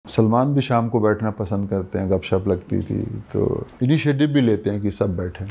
सलमान भी शाम को बैठना पसंद करते हैं, गपशप लगती थी तो इनिशिएटिव भी लेते हैं कि सब बैठें।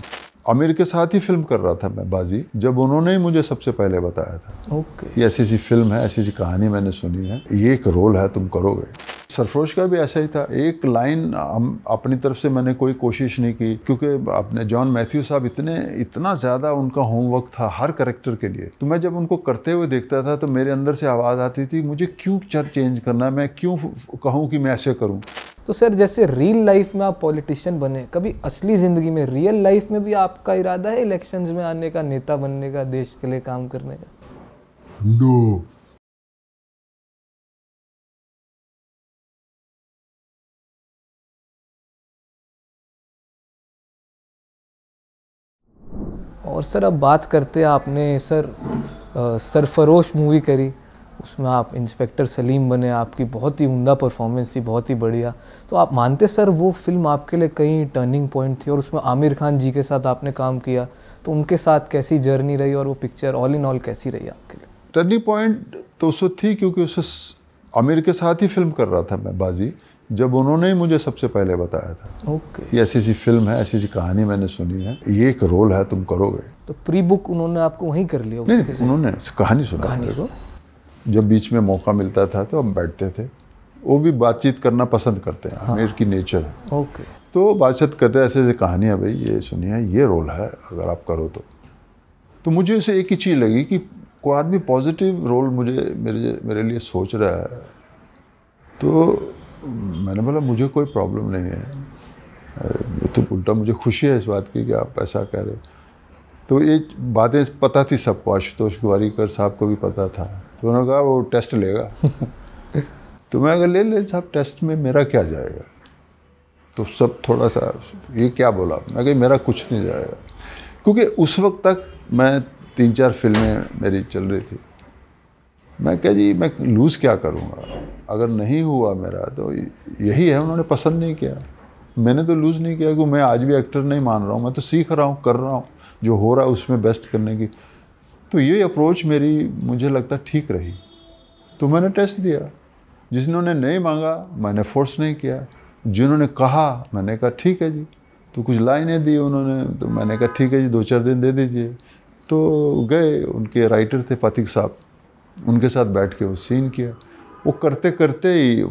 आमिर के साथ ही फिल्म कर रहा था मैं बाजी, जब उन्होंने ही मुझे सबसे पहले बताया था ये ऐसी ऐसी फिल्म है, ऐसी ऐसी कहानी मैंने सुनी है, ये एक रोल है, तुम करोगे। सरफरोश का भी ऐसा ही था, एक लाइन अपनी तरफ से मैंने कोई कोशिश नहीं की, क्योंकि अपने जॉन मैथ्यू साहब इतना ज़्यादा उनका होमवर्क था हर कैरेक्टर के लिए। तो मैं जब उनको करते हुए देखता था तो मेरे अंदर से आवाज़ आती थी, मुझे क्यों चेंज करना है, मैं क्यों कहूँ कि मैं ऐसे करूँ। तो सर जैसे रियल लाइफ में आप पॉलिटिशियन बने, कभी असली ज़िंदगी में रियल लाइफ में भी आपका इरादा है इलेक्शंस में आने का, नेता बनने का, देश के लिए काम करने का? नो। और सर अब बात करते हैं, आपने सर सरफरोश मूवी करी, उसमें आप इंस्पेक्टर सलीम बने, आपकी बहुत ही उम्दा परफॉर्मेंस थी, बहुत ही बढ़िया। तो आप मानते सर वो फिल्म आपके लिए कहीं टर्निंग पॉइंट थी, और उसमें आमिर खान जी के साथ आपने काम किया, तो उनके साथ कैसी जर्नी रही और वो पिक्चर ऑल इन ऑल कैसी रही आपके लिए? टर्निंग पॉइंट तो उस वक्त थी क्योंकि उस आमिर के साथ ही फिल्म कर रहा था मैं बाजी, जब उन्होंने ही मुझे सबसे पहले बताया था ये ऐसी ऐसी फिल्म है, ऐसी ऐसी कहानी मैंने सुनी है, ये एक रोल है, तुम करोगे। तो प्री बुक उन्होंने आपको वहीं कर लिया? नहीं, उन्होंने कहानी सुना। जब बीच में मौका मिलता था तो हम बैठते थे, वो भी बातचीत करना पसंद करते हैं, आमिर की नेचर है। तो बातचीत करते ऐसे ऐसे कहानी है, भाई ये सुनिए, ये रोल है, अगर आप करो तो मुझे इसे एक ही चीज़ लगी कि कोई आदमी पॉजिटिव रोल मेरे लिए सोच रहा है, तो मैंने बोला मुझे कोई प्रॉब्लम नहीं है, तो उल्टा मुझे खुशी है इस बात की कि आप ऐसा कह रहे हो। तो ये बातें पता थी सबको, आशुतोष गोवारीकर साहब को भी पता था, तो उन्होंने कहा वो टेस्ट लेगा। तो मैं अगर ले साहब, टेस्ट में मेरा क्या जाएगा। तो सब थोड़ा सा ये क्या बोला, मैं कहा मेरा कुछ नहीं जाएगा, क्योंकि उस वक्त तक मैं 3-4 फिल्में मेरी चल रही थी। मैं कह जी मैं लूज़ क्या करूँगा, अगर नहीं हुआ मेरा तो यही है, उन्होंने पसंद नहीं किया, मैंने तो लूज़ नहीं किया, क्योंकि मैं आज भी एक्टर नहीं मान रहा हूँ, मैं तो सीख रहा हूँ, कर रहा हूँ, जो हो रहा है उसमें बेस्ट करने की। तो ये अप्रोच मेरी मुझे लगता ठीक रही, तो मैंने टेस्ट दिया। जिन्होंने नहीं मांगा मैंने फोर्स नहीं किया, जिन्होंने कहा मैंने कहा ठीक है जी, तो कुछ लाइनें दी उन्होंने, तो मैंने कहा ठीक है जी 2-4 दिन दे दीजिए। तो गए, उनके राइटर थे पथिक साहब, उनके साथ बैठ के वो सीन किया। वो करते करते ही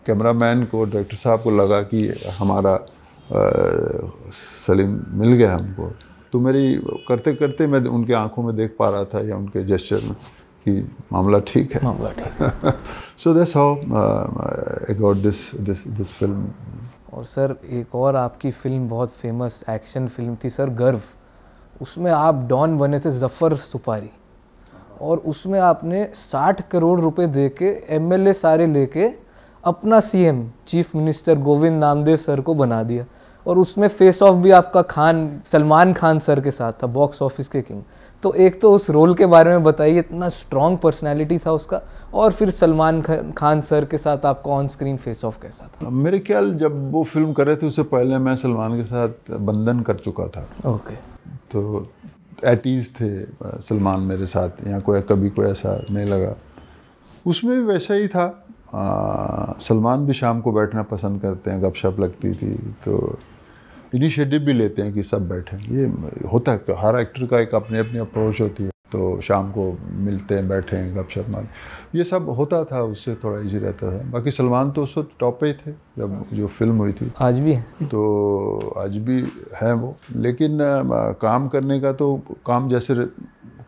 कैमरामैन को, डायरेक्टर साहब को लगा कि हमारा सलीम मिल गया हमको। तो मेरी करते करते मैं उनके आंखों में देख पा रहा था, या उनके जेस्चर में, कि मामला ठीक है, मामला ठीक है। So that's how I got this film. और सर एक और आपकी फिल्म बहुत फेमस एक्शन फिल्म थी सर, गर्व। उसमें आप डॉन बने थे जफ़र सुपारी, और उसमें आपने 60 करोड़ रुपए दे के MLA सारे लेके अपना CM chief minister Govind Namdev sir को बना दिया, और उसमें फेस ऑफ भी आपका सलमान खान सर के साथ था, बॉक्स ऑफिस के किंग। तो एक तो उस रोल के बारे में बताइए, इतना स्ट्रॉन्ग पर्सनैलिटी था उसका, और फिर सलमान खान सर के साथ आपका ऑन स्क्रीन फेस ऑफ कैसा था? मेरे ख्याल जब वो फिल्म कर रहे थे उससे पहले मैं सलमान के साथ बंधन कर चुका था। तो एट ईज़ थे सलमान मेरे साथ, यहाँ कभी कोई ऐसा नहीं लगा। उसमें भी वैसा ही था, सलमान भी शाम को बैठना पसंद करते हैं, गपशप लगती थी, तो इनिशिएटिव भी लेते हैं कि सब बैठें। ये होता है, हर एक्टर का एक अपनी अपनी अप्रोच होती है, तो शाम को मिलते हैं, बैठें, गपशप मारें, ये सब होता था, उससे थोड़ा इजी रहता था। बाकी सलमान तो उस वक्त टॉप पे ही थे जब जो फिल्म हुई थी, आज भी है, तो आज भी है वो। लेकिन काम करने का तो काम जैसे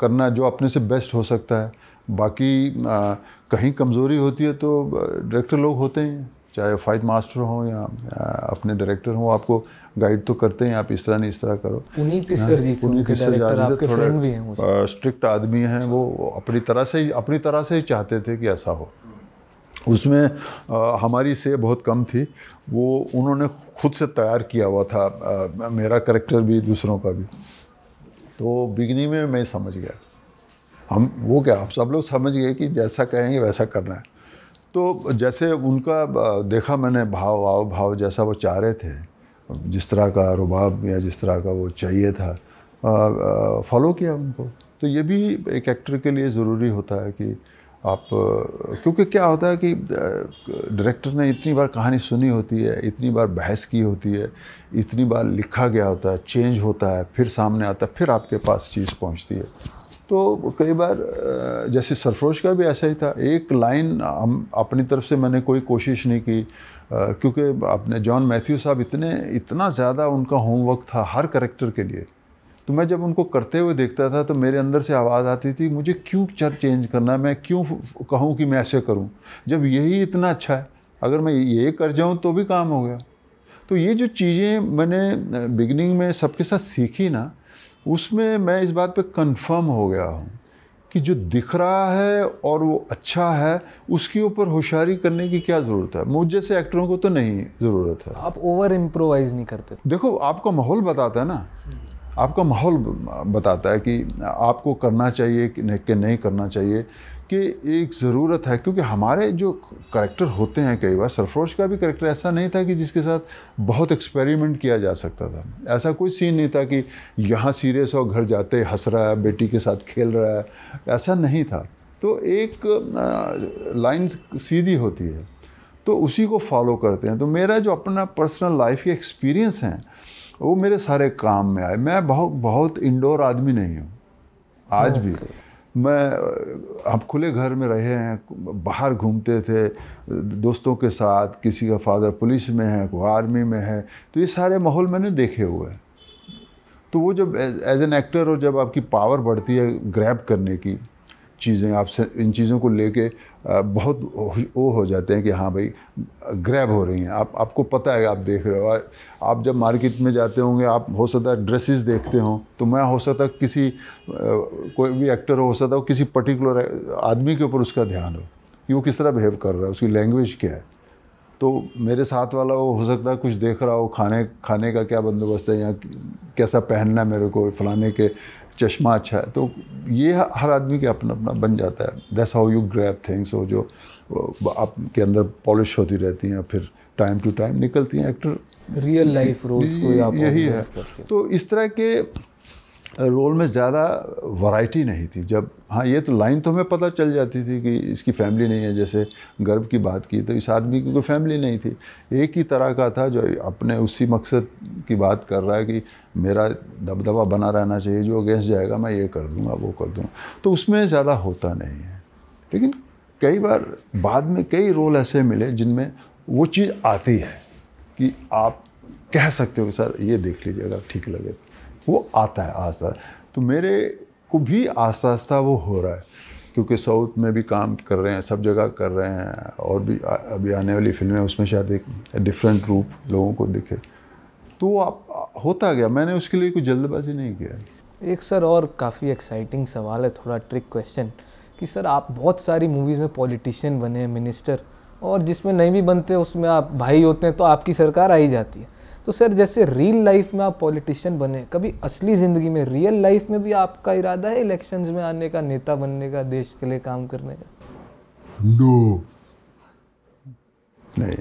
करना जो अपने से बेस्ट हो सकता है। बाकी कहीं कमज़ोरी होती है तो डायरेक्टर लोग होते हैं, चाहे फाइट मास्टर हो या अपने डायरेक्टर हो, आपको गाइड तो करते हैं, आप इस तरह नहीं इस तरह करो। पुनीत सर जी आपके फ्रेंड भी हैं, स्ट्रिक्ट आदमी हैं वो, अपनी तरह से ही चाहते थे कि ऐसा हो। उसमें हमारी से बहुत कम थी, वो उन्होंने खुद से तैयार किया हुआ था, मेरा कैरेक्टर भी दूसरों का भी। तो बिगनिंग में मैं समझ गया, हम वो क्या आप सब लोग समझ गए कि जैसा कहेंगे वैसा करना है। तो जैसे उनका देखा मैंने, भाव जैसा वो चाह रहे थे, जिस तरह का रुबाब या जिस तरह का वो चाहिए था, फॉलो किया उनको। तो ये भी एक एक्टर के लिए ज़रूरी होता है कि आप क्योंकि क्या होता है कि डायरेक्टर ने इतनी बार कहानी सुनी होती है, इतनी बार बहस की होती है, इतनी बार लिखा गया होता है, चेंज होता है, फिर सामने आता है, फिर आपके पास चीज़ पहुंचती है। तो कई बार जैसे सरफरोश का भी ऐसा ही था, एक लाइन हम अपनी तरफ से मैंने कोई कोशिश नहीं की, क्योंकि अपने जॉन मैथ्यू साहब इतना ज़्यादा उनका होमवर्क था हर कैरेक्टर के लिए। तो मैं जब उनको करते हुए देखता था तो मेरे अंदर से आवाज़ आती थी, मुझे क्यों चेंज करना है, मैं क्यों कहूँ कि मैं ऐसे करूँ जब यही इतना अच्छा है, अगर मैं ये कर जाऊँ तो भी काम हो गया। तो ये जो चीज़ें मैंने बिगिनिंग में सबके साथ सीखी ना, उसमें मैं इस बात पे कंफर्म हो गया हूँ कि जो दिख रहा है और वो अच्छा है उसके ऊपर होशियारी करने की क्या ज़रूरत है। मुझ जैसे एक्टरों को तो नहीं ज़रूरत है। आप ओवर इम्प्रोवाइज नहीं करते? देखो, आपका माहौल बताता है ना, आपका माहौल बताता है कि आपको करना चाहिए कि नहीं करना चाहिए, कि एक ज़रूरत है। क्योंकि हमारे जो करैक्टर होते हैं, कई बार सरफरोश का भी करैक्टर ऐसा नहीं था कि जिसके साथ बहुत एक्सपेरिमेंट किया जा सकता था। ऐसा कोई सीन नहीं था कि यहाँ सीरियस हो, घर जाते हंस रहा है, बेटी के साथ खेल रहा है, ऐसा नहीं था। तो एक लाइन सीधी होती है तो उसी को फॉलो करते हैं। तो मेरा जो अपना पर्सनल लाइफ के एक्सपीरियंस हैं वो मेरे सारे काम में आए। मैं बहुत इंडोर आदमी नहीं हूँ आज भी। मैं हम खुले घर में रहे हैं, बाहर घूमते थे दोस्तों के साथ, किसी का फादर पुलिस में है, कोई आर्मी में है, तो ये सारे माहौल मैंने देखे हुए हैं। तो वो जब एज एन एक्टर और जब आपकी पावर बढ़ती है ग्रैब करने की चीज़ें, आपसे इन चीज़ों को लेके बहुत वो हो जाते हैं कि हाँ भाई ग्रैब हो रही हैं, आपको पता है, आप देख रहे हो। आप जब मार्केट में जाते होंगे, आप हो सकता है ड्रेसेस देखते हो, तो मैं हो सकता किसी कोई भी एक्टर हो सकता है किसी पर्टिकुलर आदमी के ऊपर उसका ध्यान हो कि वो किस तरह बिहेव कर रहा है, उसकी लैंग्वेज क्या है। तो मेरे साथ वाला वो हो सकता है कुछ देख रहा हो, खाने का क्या बंदोबस्त है, या कैसा पहनना है मेरे को, फलाने के चश्मा अच्छा है। तो ये हर आदमी के अपना अपना बन जाता है। That's how you grab things. हो जो आपके अंदर पॉलिश होती रहती हैं, फिर टाइम टू टाइम निकलती हैं। एक्टर रियल लाइफ रोल्स को आप यही है। तो इस तरह के रोल में ज़्यादा वैरायटी नहीं थी। जब हाँ, ये तो लाइन तो हमें पता चल जाती थी कि इसकी फैमिली नहीं है। जैसे गर्व की बात की तो इस आदमी की कोई फैमिली नहीं थी, एक ही तरह का था जो अपने उसी मकसद की बात कर रहा है कि मेरा दबदबा बना रहना चाहिए, जो अगेंस्ट जाएगा मैं ये कर दूंगा, वो कर दूंगा। तो उसमें ज़्यादा होता नहीं है। लेकिन कई बार बाद में कई रोल ऐसे मिले जिनमें वो चीज़ आती है कि आप कह सकते हो सर ये देख लीजिए अगर ठीक लगे, वो आता है आस्ता। तो मेरे को भी आस्ता आस्ता वो हो रहा है, क्योंकि साउथ में भी काम कर रहे हैं, सब जगह कर रहे हैं, और भी अभी आने वाली फिल्में उसमें शायद एक डिफरेंट रूप लोगों को दिखे। तो वो होता गया, मैंने उसके लिए कोई जल्दबाजी नहीं किया। एक सर और काफ़ी एक्साइटिंग सवाल है, थोड़ा ट्रिक क्वेश्चन, कि सर आप बहुत सारी मूवीज़ में पॉलिटिशियन बने हैं, मिनिस्टर, और जिसमें नहीं भी बनते उसमें आप भाई होते हैं तो आपकी सरकार आ ही जाती है। तो सर जैसे रियल लाइफ में आप पॉलिटिशियन बने, कभी असली ज़िंदगी में रियल लाइफ में भी आपका इरादा है इलेक्शंस में आने का, नेता बनने का, देश के लिए काम करने का? नो, नहीं।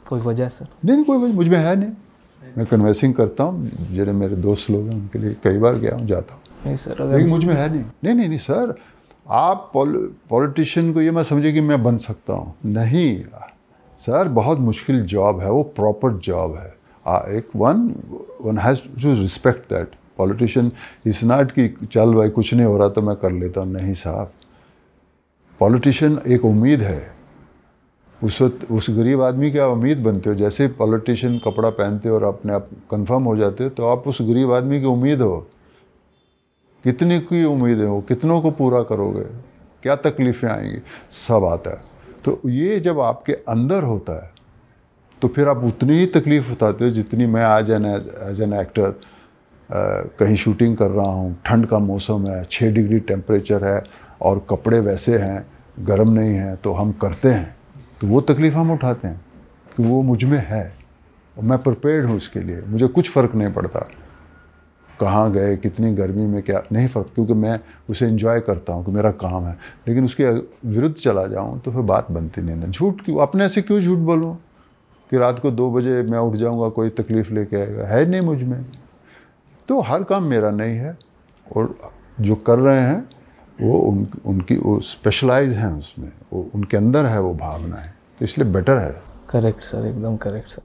कोई वजह सर? नहीं, कोई वजह मुझ में है नहीं। मैं कन्वेंसिंग करता हूँ, जो मेरे दोस्त लोग हैं उनके लिए कई बार गया हूँ, जाता हूँ। नहीं सर, अगर लेकिन मुझ में है नहीं। नहीं सर, आप पॉलिटिशियन को ये मत समझिए कि मैं बन सकता हूँ, नहीं सर, बहुत मुश्किल जॉब है वो, प्रॉपर जॉब है। एक one has to respect that. Politician is not कि चल भाई कुछ नहीं हो रहा तो मैं कर लेता हूँ, नहीं साहब। पॉलिटिशियन एक उम्मीद है। उस गरीब आदमी की आप उम्मीद बनते हो। जैसे पॉलिटिशियन कपड़ा पहनते हो और अपने आप कंफर्म हो जाते हो, तो आप उस गरीब आदमी की उम्मीद हो। कितने की उम्मीदें हो, कितनों को पूरा करोगे, क्या तकलीफ़ें आएंगी, सब आता है। तो ये जब आपके अंदर होता है तो फिर आप उतनी ही तकलीफ़ उठाते हो जितनी मैं आज एज एन एक्टर कहीं शूटिंग कर रहा हूँ, ठंड का मौसम है, 6 डिग्री टेम्परेचर है और कपड़े वैसे हैं, गर्म नहीं हैं, तो हम करते हैं। तो वो तकलीफ़ हम उठाते हैं कि वो मुझ में है और मैं प्रिपेयर्ड हूँ उसके लिए। मुझे कुछ फ़र्क नहीं पड़ता कहाँ गए, कितनी गर्मी में, क्या नहीं फ़र्क, क्योंकि मैं उसे एंजॉय करता हूँ कि मेरा काम है। लेकिन उसके विरुद्ध चला जाऊँ तो फिर बात बनती नहीं ना। झूठ क्यों, अपने से क्यों झूठ बोलूँ कि रात को 2 बजे मैं उठ जाऊँगा, कोई तकलीफ़ लेके आएगा, है नहीं मुझ में। तो हर काम मेरा नहीं है, और जो कर रहे हैं वो उनकी वो स्पेशलाइज हैं उसमें, वो उनके अंदर है वो भावना है, तो इसलिए बेटर है। करेक्ट सर, एकदम करेक्ट सर।